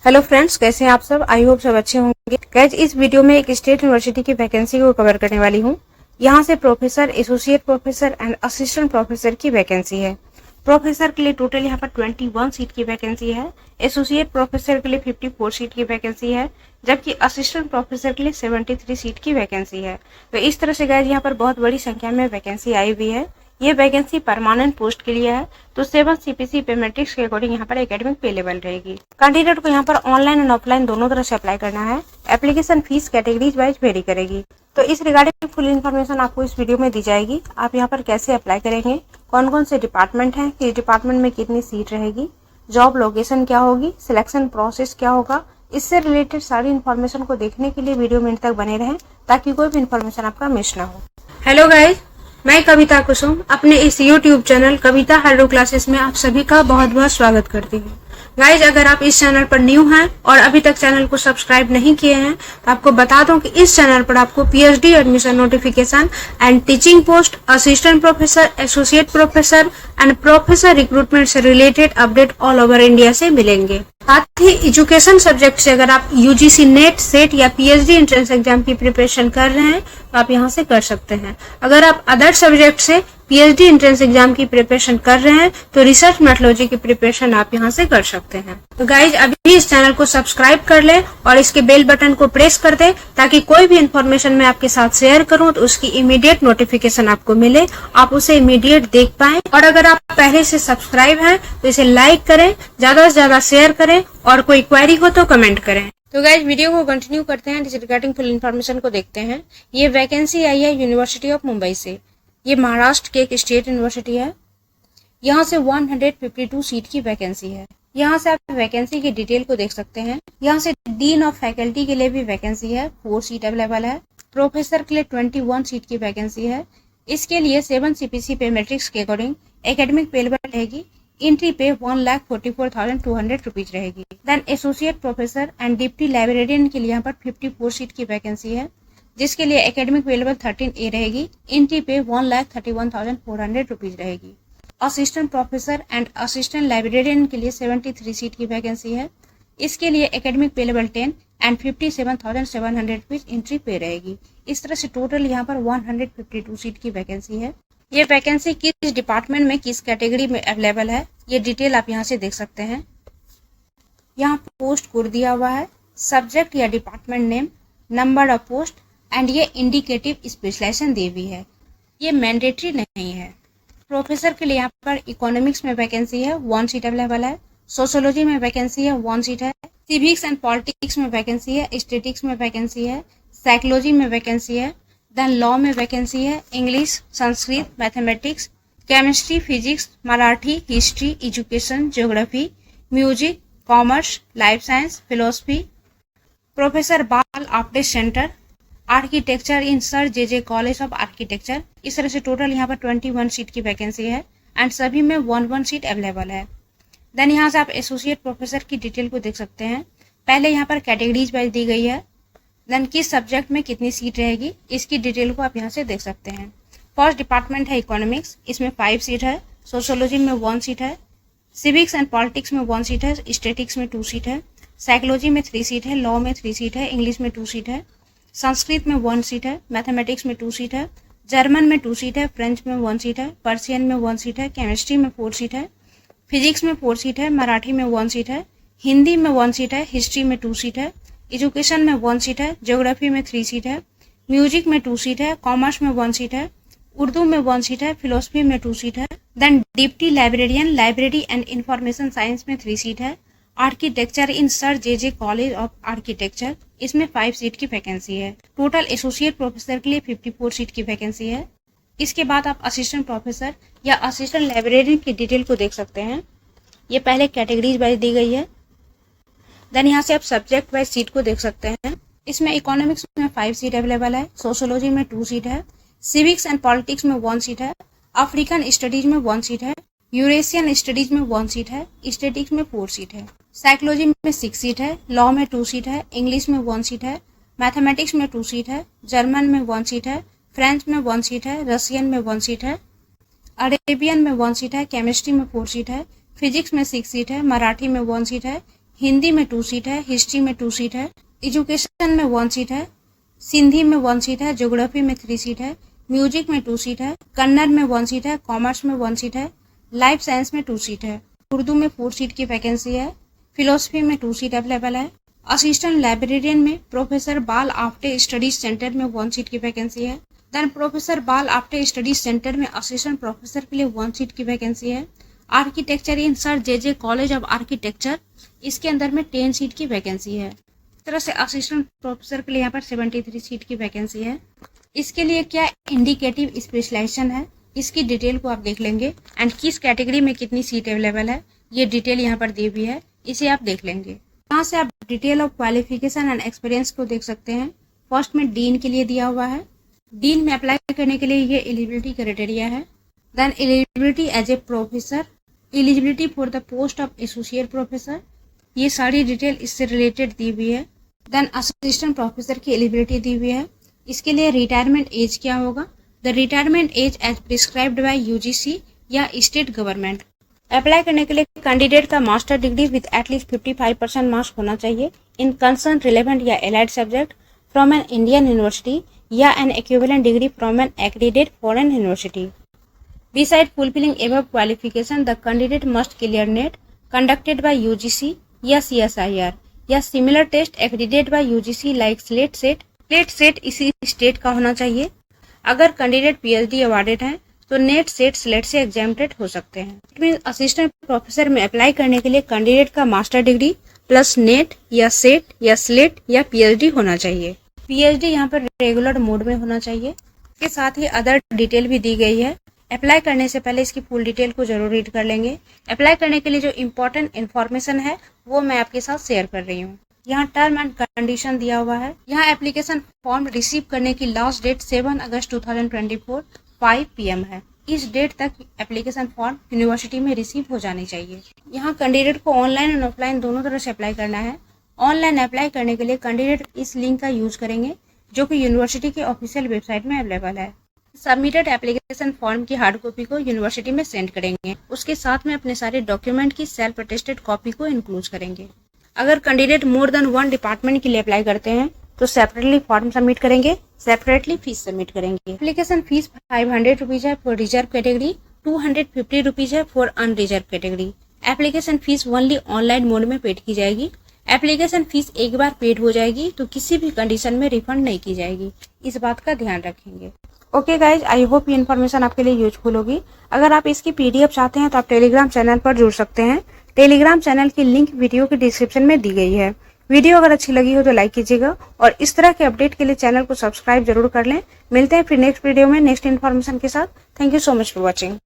Hello friends, कैसे हैं आप सब। आई होप सब अच्छे होंगे। गाइज, इस वीडियो में एक स्टेट यूनिवर्सिटी की वैकेंसी को कवर करने वाली हूँ। यहाँ से professor, associate professor and assistant professor की वैकेंसी है। प्रोफेसर के लिए टोटल यहाँ पर 21 सीट की वैकेंसी है। एसोसिएट प्रोफेसर के लिए 54 सीट की वैकेंसी है, जबकि असिस्टेंट प्रोफेसर के लिए 73 सीट की वैकेंसी है। तो इस तरह से गाइज यहाँ पर बहुत बड़ी संख्या में वैकेंसी आई हुई है। ये वैकेंसी परमानेंट पोस्ट के लिए है, तो 7 CPC पे मैट्रिक्स के अकॉर्डिंग यहाँ पर एकेडमिक पे लेवल रहेगी। कैंडिडेट को यहाँ पर ऑनलाइन एंड ऑफलाइन दोनों तरह से अप्लाई करना है। Application fees categories wise very करेगी। तो इस रिगार्डिंग फुल इन्फॉर्मेशन आपको इस वीडियो में दी जाएगी। आप यहाँ पर कैसे अप्लाई करेंगे, कौन कौन से डिपार्टमेंट हैं, किस डिपार्टमेंट में कितनी सीट रहेगी, जॉब लोकेशन क्या होगी, सिलेक्शन प्रोसेस क्या होगा, इससे रिलेटेड सारी इन्फॉर्मेशन को देखने के लिए वीडियो में तक बने रहें, ताकि कोई भी इन्फॉर्मेशन आपका मिस ना हो। हेलो गाइज, मैं कविता कुसुम अपने इस YouTube चैनल कविता हेलो क्लासेस में आप सभी का बहुत बहुत स्वागत करती हूँ। गाइज, अगर आप इस चैनल पर न्यू हैं और अभी तक चैनल को सब्सक्राइब नहीं किए हैं, तो आपको बता दूं कि इस चैनल पर आपको PhD admission notification and teaching post, assistant professor, associate professor and professor recruitment से related update all over India से मिलेंगे। साथ ही एजुकेशन सब्जेक्ट से अगर आप UGC नेट, सेट या PhD एंट्रेंस एग्जाम की प्रिपरेशन कर रहे हैं तो आप यहाँ से कर सकते हैं। अगर आप अदर सब्जेक्ट से PhD एंट्रेंस एग्जाम की प्रिपरेशन कर रहे हैं तो रिसर्च मेथोडोलॉजी की प्रिपरेशन आप यहाँ से कर सकते हैं। तो गाइज, अभी इस चैनल को सब्सक्राइब कर ले और इसके बेल बटन को प्रेस कर दे, ताकि कोई भी इन्फॉर्मेशन मैं आपके साथ शेयर करूँ तो उसकी इमीडिएट नोटिफिकेशन आपको मिले, आप उसे इमीडिएट देख पाए। और अगर आप पहले से सब्सक्राइब हैं तो इसे लाइक करें, ज्यादा से ज्यादा शेयर करें और कोई क्वेरी हो तो कमेंट करें। तो गाइज, वीडियो को कंटिन्यू करते हैं, इस रिगार्डिंग फुल इन्फॉर्मेशन को देखते हैं। ये वैकेंसी आई है यूनिवर्सिटी ऑफ मुंबई से। ये महाराष्ट्र के एक स्टेट यूनिवर्सिटी है। यहाँ से 152 सीट की वैकेंसी है। यहाँ से आप वैकेंसी की डिटेल को देख सकते हैं। यहाँ से डीन ऑफ फैकल्टी के लिए भी वैकेंसी है, 4 सीट अवेलेबल है। प्रोफेसर के लिए 21 सीट की वैकेंसी है। इसके लिए 7 CPC पे मैट्रिक्स के अकॉर्डिंग एकेडमिक पे लेवल रहेगी। एंट्री पे 1,44,200 रुपीज रहेगी। Then associate professor and deputy librarian के लिए यहाँ पर 54 सीट की वैकेंसी है, जिसके लिए एकेडमिक पे लेवल 13A रहेगी। एंट्री पे 1,31,400 रुपीज रहेगी। Assistant professor and assistant librarian के लिए 73 सीट की वैकेंसी है। इसके लिए academic pay level 10 and 57,700 rupees entry पे रहेगी। इस तरह से टोटल यहाँ पर 152 सीट की वैकेंसी है। ये वैकेंसी किस डिपार्टमेंट में, किस कैटेगरी में अवेलेबल है, ये डिटेल आप यहाँ से देख सकते हैं। यहाँ पोस्ट कोड दिया हुआ है, सब्जेक्ट या department name, number of post and ये इंडिकेटिव स्पेशलाइजेशन दी हुई है। ये मैंडेटरी नहीं है। प्रोफेसर के लिए यहाँ पर इकोनॉमिक्स में वैकेंसी है, 1 सीट अवेलेबल है। सोशियोलॉजी में वैकेंसी है, 1 सीट है। सिविक्स एंड पॉलिटिक्स में वैकेंसी है। स्टैटिक्स में वैकेंसी है। साइकोलॉजी में वैकेंसी है। देन लॉ में वैकेंसी है। English, Sanskrit, mathematics, chemistry, physics, Marathi, history, education, geography, music, commerce, life science, philosophy. Professor Bal Apte centre, architecture in sir JJ college of architecture. इस तरह से टोटल यहाँ पर 21 सीट की वैकेंसी है एंड सभी में 1 सीट अवेलेबल है। देन यहाँ से आप एसोसिएट प्रोफेसर की डिटेल को देख सकते हैं। पहले यहाँ पर कैटेगरीज वाइज दी गई है। देन किस सब्जेक्ट में कितनी सीट रहेगी, इसकी डिटेल को आप यहाँ से देख सकते हैं। फर्स्ट डिपार्टमेंट है इकोनॉमिक्स, इसमें 5 सीट है। सोशियोलॉजी में 1 सीट है। सिविक्स एंड पॉलिटिक्स में 1 सीट है। स्टैटिक्स में 2 सीट है। साइकोलॉजी में 3 सीट है। लॉ में 3 सीट है। इंग्लिश में 2 सीट है। संस्कृत में 1 सीट है। मैथमेटिक्स में 2 सीट है। जर्मन में 2 सीट है। फ्रेंच में 1 सीट है। पर्शियन में 1 सीट है। केमिस्ट्री में 4 सीट है। फिजिक्स में 4 सीट है। मराठी में 1 सीट है। हिंदी में 1 सीट है। हिस्ट्री में 2 सीट है। एजुकेशन में 1 सीट है। ज्योग्राफी में 3 सीट है। म्यूजिक में 2 सीट है। कॉमर्स में 1 सीट है। उर्दू में 1 सीट है। फिलोसफी में 2 सीट है। Then deputy librarian, library and information science में 3 सीट है। Architecture in sir JJ college of architecture, इसमें 5 सीट की वैकेंसी है। टोटल एसोसिएट प्रोफेसर के लिए 54 सीट की वैकेंसी है। इसके बाद आप असिस्टेंट प्रोफेसर या असिस्टेंट लाइब्रेरियन की डिटेल को देख सकते हैं। ये पहले कैटेगरीज वाइज दी गई है। देन यहाँ से आप सब्जेक्ट वाइज सीट को देख सकते हैं। इसमें इकोनॉमिक्स में 5 सीट अवेलेबल है। सोशियोलॉजी में 2 सीट है। सिविक्स एंड पॉलिटिक्स में 1 सीट है। अफ्रीकन स्टडीज में 1 सीट है। यूरेशियन स्टडीज में 1 सीट है। स्टैटिक्स में 4 सीट है। साइकोलॉजी में 6 सीट है। लॉ में 2 सीट है। इंग्लिश में 1 सीट है। मैथमेटिक्स में 2 सीट है। जर्मन में 1 सीट है। फ्रेंच में 1 सीट है। रशियन में 1 सीट है। अरेबियन में 1 सीट है। केमिस्ट्री में 4 सीट है। फिजिक्स में 6 सीट है। मराठी में 1 सीट है। हिंदी में 2 सीट है, हिस्ट्री में 2 सीट है, एजुकेशन में 1 सीट है, सिंधी में 1 सीट है, ज्योग्राफी में 3 सीट है, म्यूजिक में 2 सीट है, कन्नड़ में 1 सीट है, कॉमर्स में 1 सीट है, लाइफ साइंस में 2 सीट है, उर्दू में 4 सीट की वैकेंसी है, फिलोसफी में 2 सीट अवेलेबल है, असिस्टेंट लाइब्रेरियन में प्रोफेसर बाल आफ्टे स्टडीज सेंटर में 1 सीट की वैकेंसी है। देन प्रोफेसर बाल आफ्टे स्टडीज सेंटर में असिस्टेंट प्रोफेसर के लिए 1 सीट की वैकेंसी है। Architecture in sir J college of architecture, इसके अंदर में 10 सीट की वैकेंसी है। इस तरह से असिस्टेंट प्रोफेसर के लिए यहाँ पर 73 सीट की वैकेंसी है। इसके लिए क्या इंडिकेटिव स्पेशलाइजेशन है, इसकी डिटेल को आप देख लेंगे एंड किस कैटेगरी में कितनी सीट अवेलेबल है, ये डिटेल यहाँ पर दी हुई है, इसे आप देख लेंगे। यहाँ से आप detail of qualification and experience को देख सकते हैं। फर्स्ट में डीन के लिए दिया हुआ है, डीन में अप्लाई करने के लिए ये एलिजिबिलिटी क्राइटेरिया है। Then eligibility as a professor, eligibility for the post of associate professor, ये सारी डिटेल इससे रिलेटेड दी हुई है। देन असिस्टेंट प्रोफेसर की एलिजिबिलिटी दी हुई है। इसके लिए रिटायरमेंट एज क्या होगा, the retirement age as prescribed by UGC या स्टेट गवर्नमेंट। अप्लाई करने के लिए कैंडिडेट का master degree with at least 55% marks होना चाहिए इन कंसर्न रिलेवेंट या allied subject from an Indian university या an equivalent degree from an accredited foreign university. Besides fulfilling above qualification, the candidate must clear NET conducted by UGC या CSIR या similar test accredited by UGC like SLAT SET। SLAT SET इसी state का होना चाहिए। अगर candidate PhD awarded है तो net set slate से एग्जाम्प्टेड हो सकते हैं। इट मीन असिस्टेंट प्रोफेसर में अप्लाई करने के लिए कैंडिडेट का मास्टर डिग्री प्लस नेट या सेट या स्लेट या PhD होना चाहिए। PhD यहाँ पर रेगुलर मोड में होना चाहिए। इसके साथ ही अदर डिटेल भी दी गई है। अप्लाई करने से पहले इसकी फुल डिटेल को जरूर रीड कर लेंगे। अप्लाई करने के लिए जो इम्पोर्टेंट इन्फॉर्मेशन है वो मैं आपके साथ शेयर कर रही हूँ। यहाँ टर्म एंड कंडीशन दिया हुआ है। यहाँ एप्लीकेशन फॉर्म रिसीव करने की लास्ट डेट 7 अगस्त 2024 5 PM है। इस डेट तक एप्लीकेशन फॉर्म यूनिवर्सिटी में रिसीव हो जानी चाहिए। यहाँ कैंडिडेट को ऑनलाइन एंड ऑफलाइन दोनों तरह से अप्लाई करना है। ऑनलाइन अप्लाई करने के लिए कैंडिडेट इस लिंक का यूज करेंगे जो कि यूनिवर्सिटी के ऑफिशियल वेबसाइट में अवेलेबल है। सबमिटेड एप्लीकेशन फॉर्म की हार्ड कॉपी को यूनिवर्सिटी में सेंड करेंगे। उसके साथ में अपने सारे डॉक्यूमेंट की सेल्फ अटेस्टेड कॉपी को इंक्लूड करेंगे। अगर कैंडिडेट मोर देन 1 डिपार्टमेंट के लिए अप्लाई करते हैं तो सेपरेटली फॉर्म सबमिट करेंगे, सेपरेटली फीस सबमिट करेंगे। एप्लीकेशन फीस 500 रुपीज है फॉर रिजर्व कैटेगरी, 250 रुपीज है for unreserve category. Application fees only online mode में पेड की जाएगी। एप्लीकेशन फीस एक बार पेड हो जाएगी तो किसी भी कंडीशन में रिफंड नहीं की जाएगी, इस बात का ध्यान रखेंगे। ओके गाइज, आई होप ये इन्फॉर्मेशन आपके लिए यूजफुल होगी। अगर आप इसकी PDF चाहते हैं तो आप टेलीग्राम चैनल पर जुड़ सकते हैं। टेलीग्राम चैनल की लिंक वीडियो के डिस्क्रिप्शन में दी गई है। वीडियो अगर अच्छी लगी हो तो लाइक कीजिएगा और इस तरह के अपडेट के लिए चैनल को सब्सक्राइब जरूर कर लें। मिलते हैं फिर नेक्स्ट वीडियो में नेक्स्ट इन्फॉर्मेशन के साथ। Thank you so much for watching.